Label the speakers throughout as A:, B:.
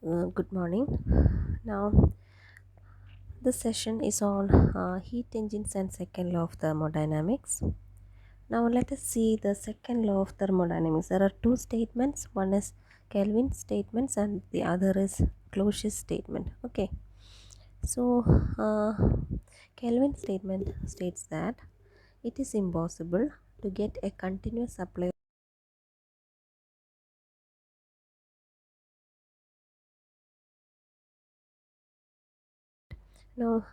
A: Good morning. Now, this session is on heat engines and second law of thermodynamics. Now, let us see the second law of thermodynamics. There are two statements. One is Kelvin statements, and the other is Closius statement. Okay. So, Kelvin statement states that it is impossible to get a continuous supply. Now,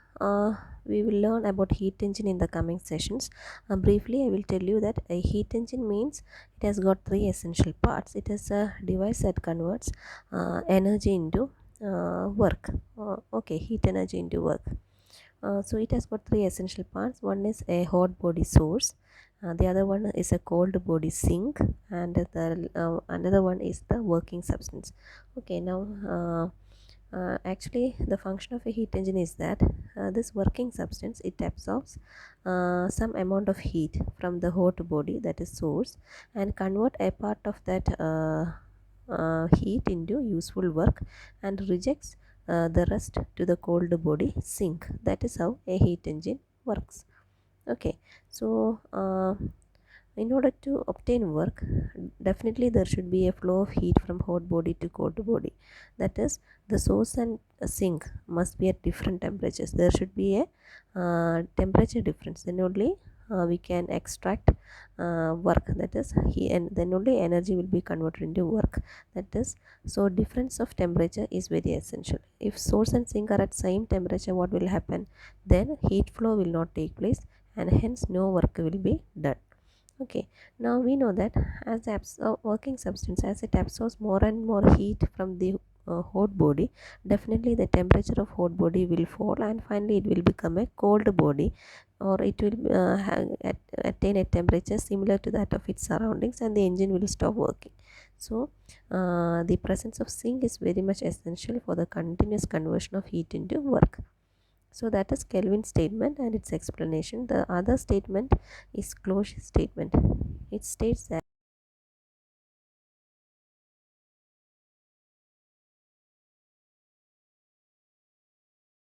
A: we will learn about heat engine in the coming sessions. Briefly, I will tell you that a heat engine means it has got three essential parts. It is a device that converts energy into work. Okay, heat energy into work. So it has got three essential parts. One is a hot body source. The other one is a cold body sink, and the another one is the working substance. Okay, now actually the function of a heat engine is that this working substance, it absorbs some amount of heat from the hot body, that is source, and convert a part of that heat into useful work and rejects the rest to the cold body sink. That is how a heat engine works. Okay, so in order to obtain work, definitely there should be a flow of heat from hot body to cold body. That is, the source and sink must be at different temperatures. There should be a temperature difference. Then only we can extract work. That is, and then only energy will be converted into work. That is, so difference of temperature is very essential. If source and sink are at same temperature, what will happen? Then heat flow will not take place, and hence no work will be done. Okay, now we know that as the working substance, as it absorbs more and more heat from the hot body, definitely the temperature of hot body will fall, and finally it will become a cold body, or it will attain a temperature similar to that of its surroundings, and the engine will stop working. So the presence of sink is very much essential for the continuous conversion of heat into work. So that is Kelvin's statement and its explanation. The other statement is Closius statement. It states that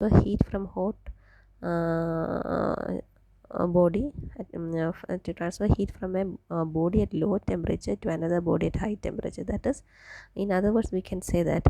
A: the heat from hot body to transfer heat from a body at low temperature to another body at high temperature. That is, in other words, we can say that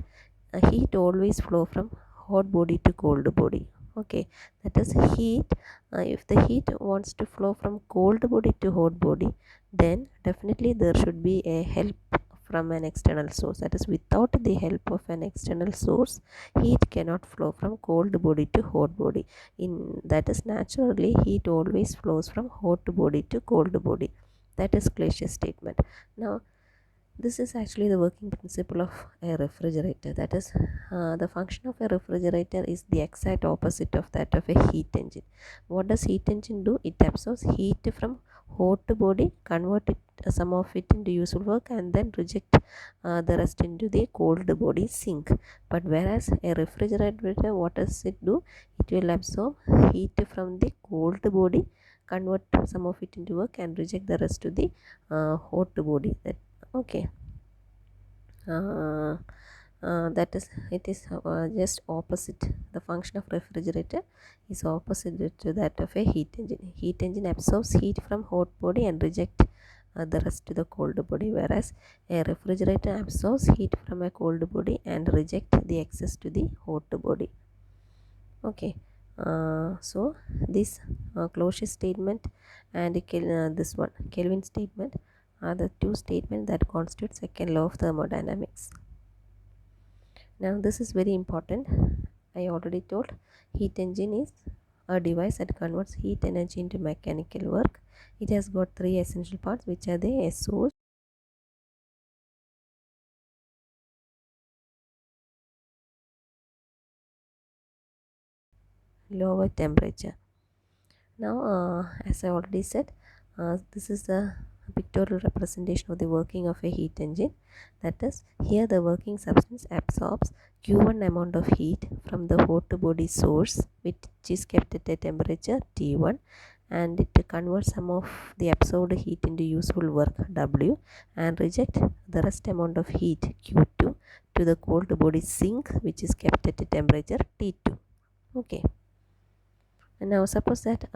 A: heat always flow from hot body to cold body. Okay, that is heat. If the heat wants to flow from cold body to hot body, then definitely there should be a help from an external source. That is, without the help of an external source, heat cannot flow from cold body to hot body. In that is, naturally heat always flows from hot body to cold body. That is Clausius statement. Now, this is actually the working principle of a refrigerator. That is, the function of a refrigerator is the exact opposite of that of a heat engine. What does heat engine do? It absorbs heat from hot body, convert it, some of it into useful work, and then reject the rest into the cold body sink. But whereas a refrigerator, what does it do? It will absorb heat from the cold body, convert some of it into work, and reject the rest to the hot body. Okay, uh, that is, it is just opposite. The function of refrigerator is opposite to that of a heat engine. Heat engine absorbs heat from hot body and reject the rest to the cold body, whereas a refrigerator absorbs heat from a cold body and reject the excess to the hot body. Okay, so this Closius statement and this one Kelvin statement are the two statements that constitute second law of thermodynamics. Now this is very important. I already told, heat engine is a device that converts heat energy into mechanical work. It has got three essential parts, which are the source, lower temperature. Now, as I already said, this is a pictorial representation of the working of a heat engine. That is, here the working substance absorbs Q1 amount of heat from the hot body source, which is kept at a temperature T1, and it converts some of the absorbed heat into useful work W and reject the rest amount of heat Q2 to the cold body sink, which is kept at a temperature T2. Okay, and now suppose that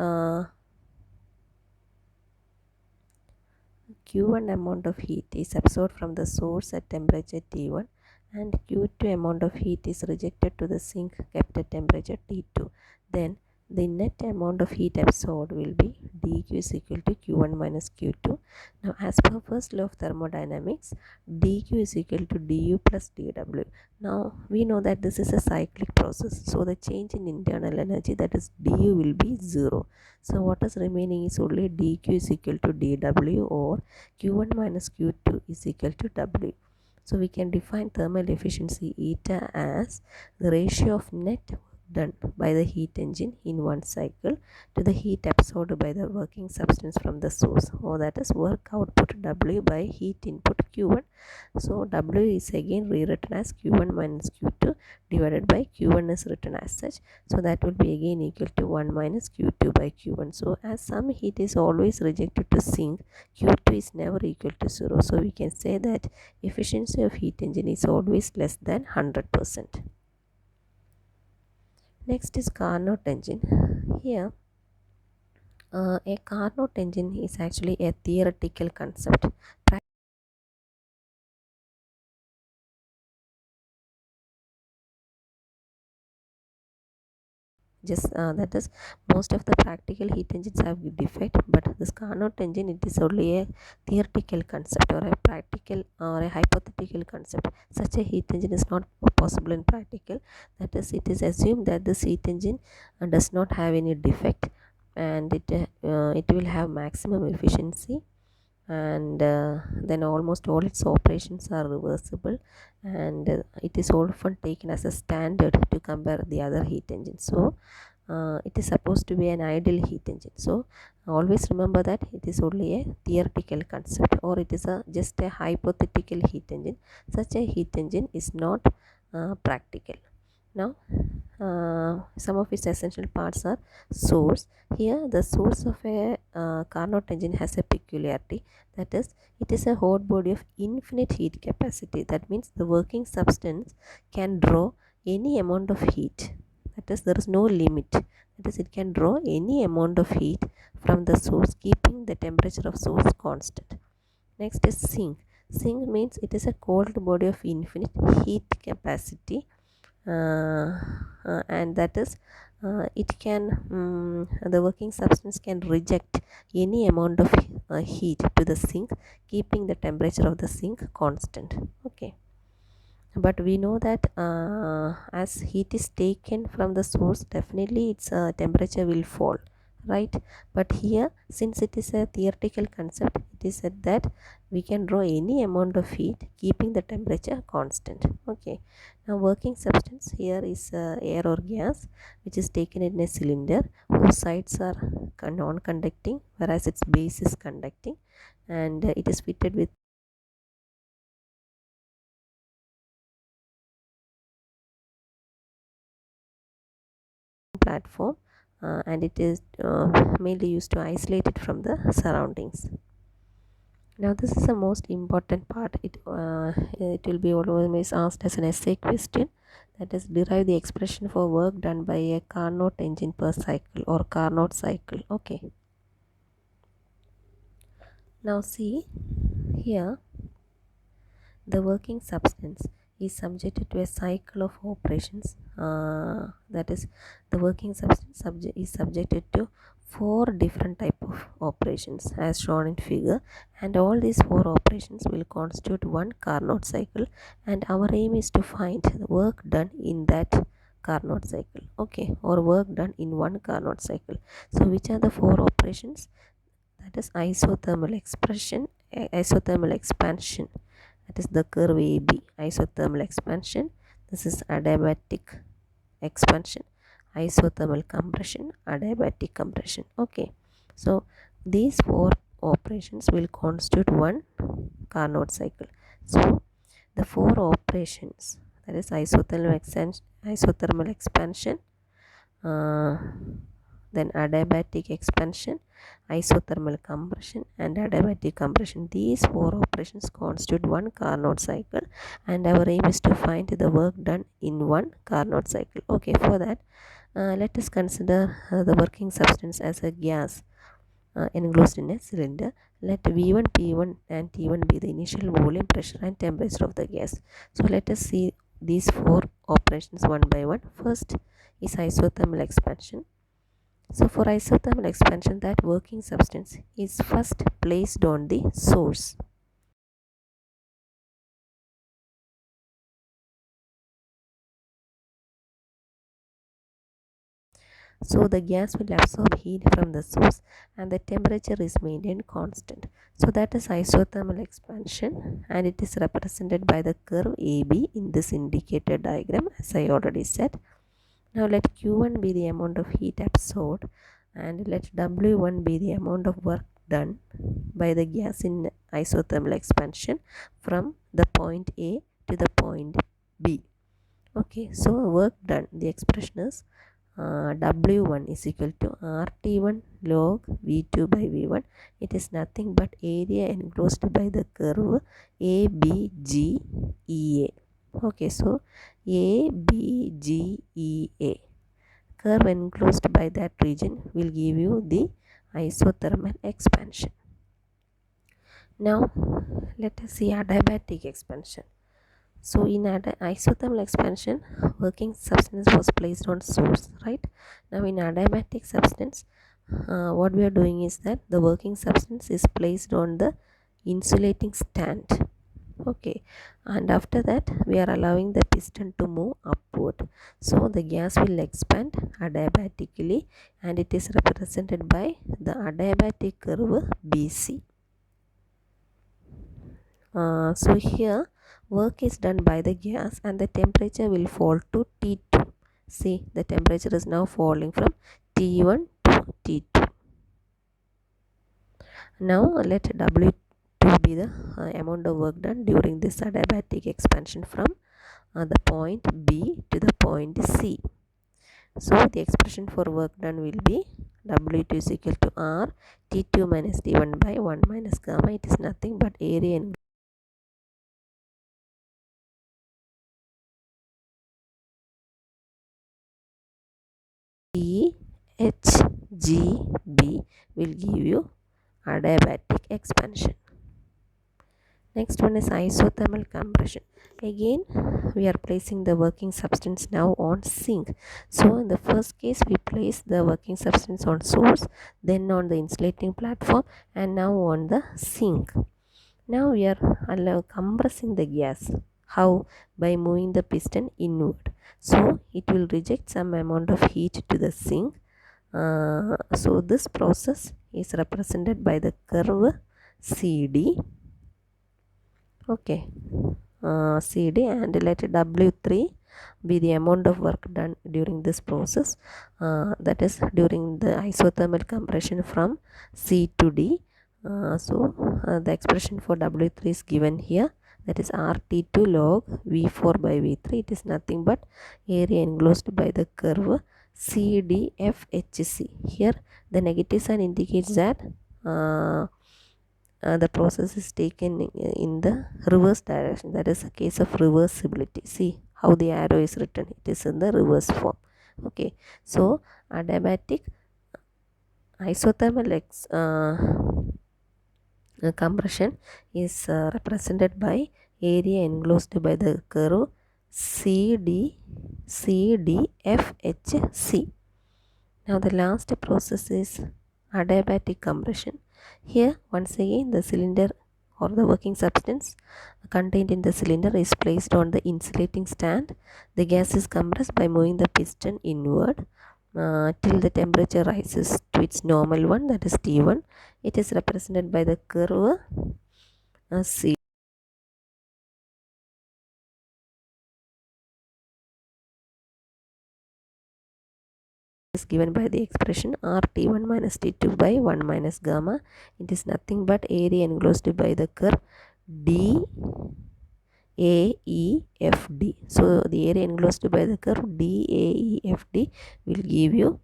A: Q1 amount of heat is absorbed from the source at temperature T1 and Q2 amount of heat is rejected to the sink kept at temperature T2. Then the net amount of heat absorbed will be dQ is equal to Q1 minus Q2. Now as per first law of thermodynamics, dQ is equal to du plus dW. Now we know that this is a cyclic process, so the change in internal energy, that is du, will be 0. So what is remaining is only dQ is equal to dW, or Q1 minus Q2 is equal to W. So we can define thermal efficiency eta as the ratio of net work done by the heat engine in one cycle to the heat absorbed by the working substance from the source, or that is work output W by heat input Q1. So W is again rewritten as Q1 minus Q2 divided by Q1 is written as such. So that will be again equal to 1 minus Q2 by Q1. So as some heat is always rejected to sink, Q2 is never equal to 0. So we can say that efficiency of heat engine is always less than 100%. Next is Carnot engine. Here a Carnot engine is actually a theoretical concept. That is, most of the practical heat engines have defect, but this Carnot engine, it is only a theoretical concept or a practical or a hypothetical concept. Such a heat engine is not possible in practical. That is, it is assumed that this heat engine does not have any defect, and it will have maximum efficiency, and then almost all its operations are reversible, and it is often taken as a standard to compare the other heat engines. So it is supposed to be an ideal heat engine. So always remember that it is only a theoretical concept, or it is just a hypothetical heat engine. Such a heat engine is not practical. Now some of its essential parts are source. Here the source of a Carnot engine has a peculiarity, that is, it is a hot body of infinite heat capacity. That means the working substance can draw any amount of heat, that is, there is no limit, that is, it can draw any amount of heat from the source, keeping the temperature of source constant. Next is sink. Sink means it is a cold body of infinite heat capacity, and that is, it can the working substance can reject any amount of heat to the sink, keeping the temperature of the sink constant. Okay, but we know that as heat is taken from the source, definitely its temperature will fall, right? But here, since it is a theoretical concept, it is said that we can draw any amount of heat, keeping the temperature constant. Okay, now working substance here is air or gas, which is taken in a cylinder whose sides are non-conducting, whereas its base is conducting, and it is fitted with platform, and it is mainly used to isolate it from the surroundings. Now this is the most important part. It will be always asked as an essay question, that is, derive the expression for work done by a Carnot engine per cycle, or Carnot cycle. Okay, now see here, the working substance is subjected to a cycle of operations, that is, the working substance is subjected to 4 different type of operations as shown in figure, and all these 4 operations will constitute one Carnot cycle, and our aim is to find the work done in that Carnot cycle. Okay, or work done in one Carnot cycle. So which are the 4 operations? That is isothermal isothermal expansion, that is the curve AB, isothermal expansion. This is adiabatic expansion, isothermal compression, adiabatic compression. Okay, so these 4 operations will constitute one Carnot cycle. So the 4 operations, that is isothermal expansion, uh, then adiabatic expansion, isothermal compression, and adiabatic compression. These 4 operations constitute one Carnot cycle, and our aim is to find the work done in one Carnot cycle. Okay, for that, let us consider the working substance as a gas enclosed in a cylinder. Let V1, P1 and T1 be the initial volume, pressure and temperature of the gas. So let us see these 4 operations one by one. First is isothermal expansion. So for isothermal expansion, that working substance is first placed on the source. So the gas will absorb heat from the source and the temperature is maintained constant. So that is isothermal expansion, and it is represented by the curve AB in this indicated diagram, as I already said. Now let Q1 be the amount of heat absorbed and let W1 be the amount of work done by the gas in isothermal expansion from the point A to the point B. Okay, so work done, the expression is W1 is equal to RT1 log V2 by V1. It is nothing but area enclosed by the curve ABGEA. Okay, so ABGEA, curve enclosed by that region will give you the isothermal expansion. Now let us see adiabatic expansion. So in isothermal expansion, working substance was placed on source, right? Now in adiabatic substance, what we are doing is that the working substance is placed on the insulating stand. Okay, and after that we are allowing the piston to move upward. So the gas will expand adiabatically, and it is represented by the adiabatic curve BC. So here work is done by the gas and the temperature will fall to T2. See, the temperature is now falling from T1 to T2. Now let W2 be the amount of work done during this adiabatic expansion from the point B to the point C. So the expression for work done will be W2 is equal to R T2 minus T1 by 1 minus gamma. It is nothing but area in HGB will give you adiabatic expansion. Next one is isothermal compression. Again we are placing the working substance now on sink. So in the first case we place the working substance on source, then on the insulating platform, and now on the sink. Now we are compressing the gas. How? By moving the piston inward. So it will reject some amount of heat to the sink. So this process is represented by the curve CD. Okay, CD, and let W3 be the amount of work done during this process, that is during the isothermal compression from C to D. The expression for W3 is given here, that is RT2 log V4 by V3. It is nothing but area enclosed by the curve CDFHC. Here the negative sign indicates that the process is taken in the reverse direction, that is a case of reversibility. See how the arrow is written, it is in the reverse form. Okay, so adiabatic isothermal compression is represented by area enclosed by the curve CDFHC. Now the last process is adiabatic compression. Here once again the cylinder or the working substance contained in the cylinder is placed on the insulating stand. The gas is compressed by moving the piston inward till the temperature rises to its normal one, that is T1. It is represented by the curve C. Is given by the expression RT1 minus T2 by 1 minus gamma. It is nothing but area enclosed by the curve DAEFD. So the area enclosed by the curve DAEFD will give you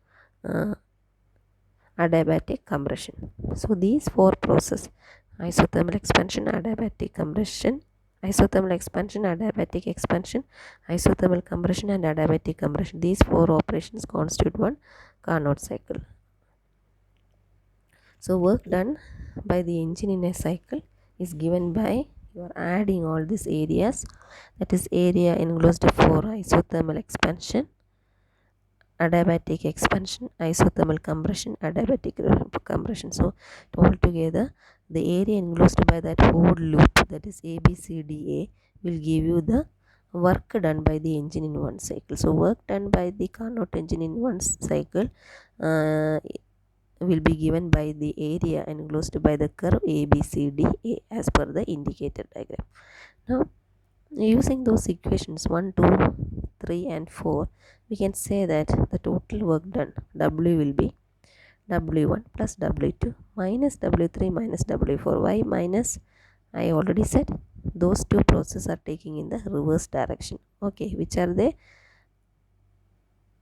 A: adiabatic compression. So these four processes, isothermal expansion, adiabatic compression, isothermal expansion, adiabatic expansion, isothermal compression and adiabatic compression, these four operations constitute one Carnot cycle. So work done by the engine in a cycle is given by, you are adding all these areas, that is area enclosed for isothermal expansion, adiabatic expansion, isothermal compression, adiabatic compression. So altogether the area enclosed by that whole loop, that is ABCDA, will give you the work done by the engine in one cycle. So work done by the Carnot engine in one cycle will be given by the area enclosed by the curve ABCDA as per the indicated diagram. Now using those equations 1, 2, 3 and 4, we can say that the total work done W will be W1 plus W2 minus W3 minus W4. Why minus? I already said those two processes are taking in the reverse direction. Okay, which are they?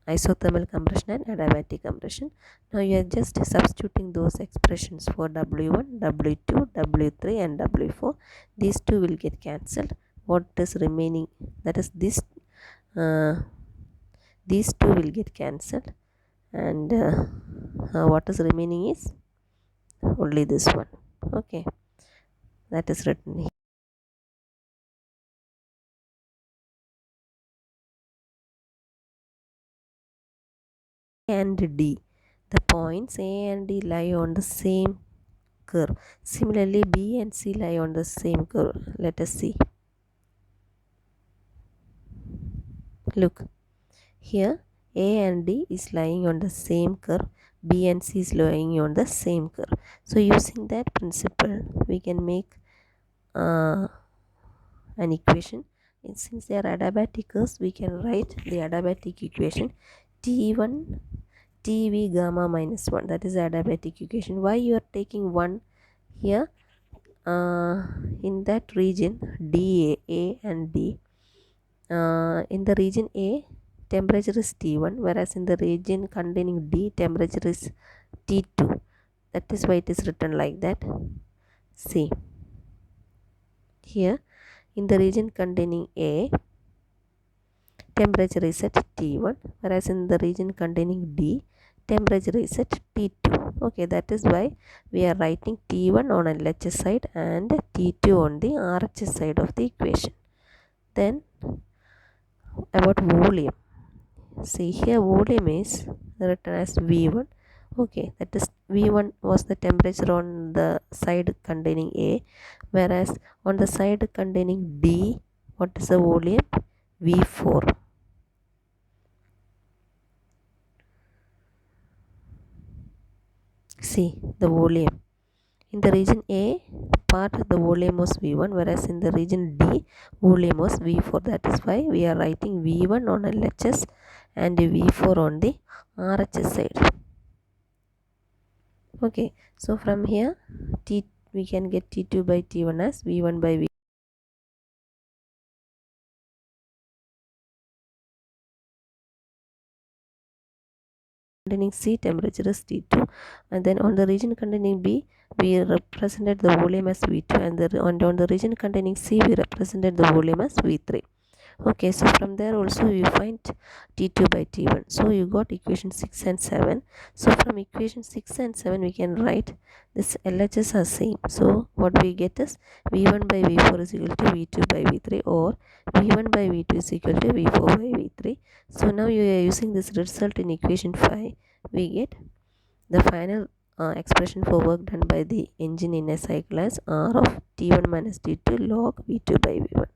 A: Isothermal compression and adiabatic compression. Now you are just substituting those expressions for W1, W2, W3 and W4. These two will get cancelled. What is remaining, that is this, these two will get cancelled, and what is remaining is only this one. Okay, that is written here. And D, the points A and D lie on the same curve. Similarly B and C lie on the same curve. Let us see. Look here, A and D is lying on the same curve, B and C is lying on the same curve. So using that principle we can make an equation, and since they are adiabatic curves, we can write the adiabatic equation T1 TV gamma minus 1, that is the adiabatic equation. Why you are taking 1 here? In that region DA, A and D, in the region A temperature is T1, whereas in the region containing D temperature is T2. That is why it is written like that. See here, in the region containing A, temperature is at T1, whereas in the region containing D, temperature is at T2. Okay, that is why we are writing T1 on LHS side and T2 on the RHS side of the equation. Then about volume, see here volume is written as V1. Okay, that is V1 was the temperature on the side containing A, whereas on the side containing D, what is the volume? V4. See the volume. In the region A part the volume was V1, whereas in the region D volume was V4. That is why we are writing V1 on LHS and V4 on the RHS side. Okay, so from here we can get T2 by T1 as V1 by V. Containing C temperature is T2, and then on the region containing B we represented the volume as V2, and on the region containing C we represented the volume as V3. Okay, so from there also you find T2 by T1. So you got equation 6 and 7. So from equation 6 and 7 we can write this LHS are same. So what we get is V1 by V4 is equal to V2 by V3, or V1 by V2 is equal to V4 by V3. So now you are using this result in equation 5. We get the final expression for work done by the engine in a cycle as R of T1 minus T2 log V2 by V1.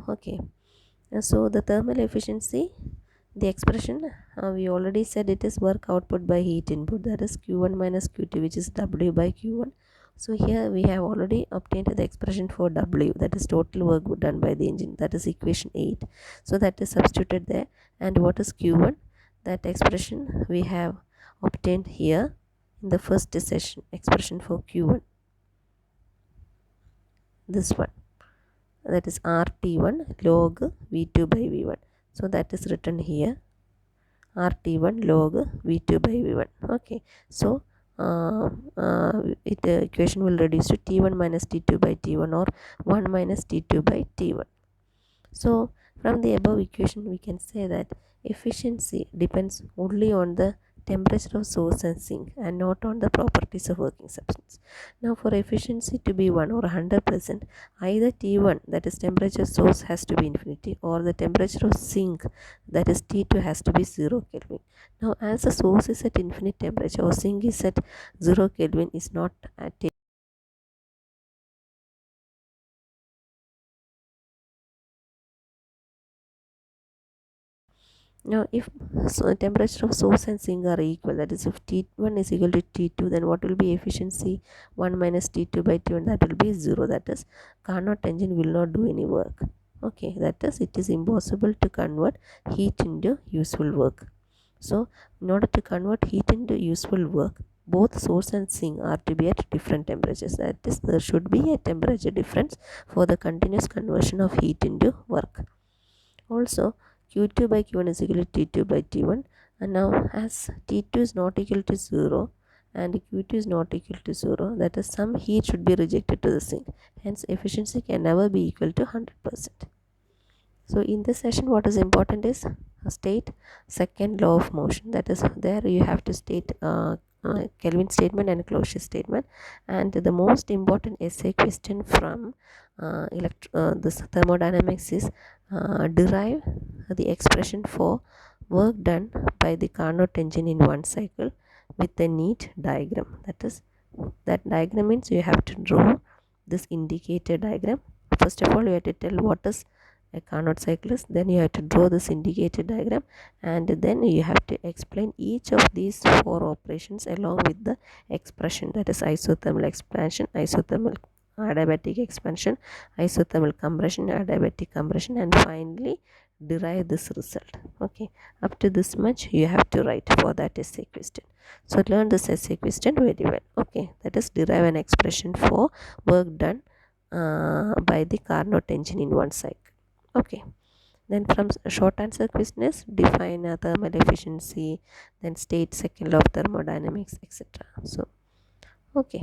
A: Okay, so the thermal efficiency, the expression we already said it is work output by heat input, that is Q1 minus Q2, which is W by Q1. So here we have already obtained the expression for W, that is total work done by the engine, that is equation 8. So that is substituted there. And what is Q1? That expression we have obtained here in the first session, expression for Q1, this one, that is RT1 log V2 by V1. So that is written here, RT1 log V2 by V1. Okay, so the equation will reduce to T1 minus T2 by T1 or 1 minus T2 by T1. So from the above equation we can say that efficiency depends only on the temperature of source and sink and not on the properties of working substance. Now for efficiency to be 1 or 100%, either T1, that is temperature source, has to be infinity, or the temperature of sink, that is T2, has to be 0 Kelvin. Now as the source is at infinite temperature or sink is at 0 Kelvin, is not at now, if temperature of source and sink are equal, that is if T1 is equal to T2, then what will be efficiency? 1 minus T2 by T1, that will be 0. That is, Carnot engine will not do any work. Okay, that is, it is impossible to convert heat into useful work. So, in order to convert heat into useful work, both source and sink are to be at different temperatures. That is, there should be a temperature difference for the continuous conversion of heat into work. Also, Q2 by Q1 is equal to T2 by T1, and now as T2 is not equal to 0 and Q2 is not equal to 0, that is, some heat should be rejected to the sink. Hence efficiency can never be equal to 100%. So in this session what is important is state second law of motion. That is, there you have to state Kelvin statement and Closure statement. And the most important essay question from this thermodynamics is derive the expression for work done by the Carnot engine in one cycle with a neat diagram. That is, that diagram means you have to draw this indicator diagram. First of all, you have to tell what is a Carnot cycle is, then you have to draw this indicator diagram, and then you have to explain each of these four operations along with the expression, that is isothermal expansion, isothermal adiabatic expansion, isothermal compression, adiabatic compression, and finally derive this result. Okay, up to this much you have to write for that essay question. So learn this essay question very well. Okay, that is derive an expression for work done by the Carnot engine in one cycle. Okay, then from short answer question is define thermal efficiency, then state second law of thermodynamics, etc. So okay.